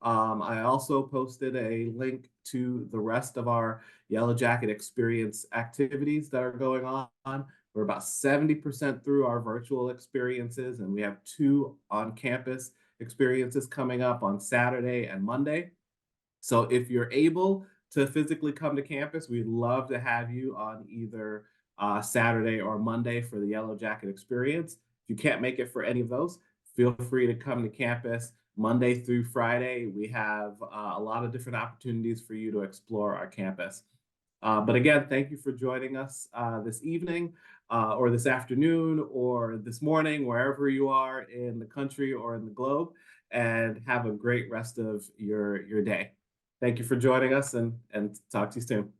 I also posted a link to the rest of our Yellow Jacket experience activities that are going on. We're about 70% through our virtual experiences, and we have 2 on-campus experiences coming up on Saturday and Monday. So if you're able to physically come to campus, we'd love to have you on either Saturday or Monday for the Yellow Jacket experience. If you can't make it for any of those, feel free to come to campus. Monday through Friday, we have a lot of different opportunities for you to explore our campus. But again, thank you for joining us this evening or this afternoon or this morning, wherever you are in the country or in the globe, and have a great rest of your day. Thank you for joining us, and talk to you soon.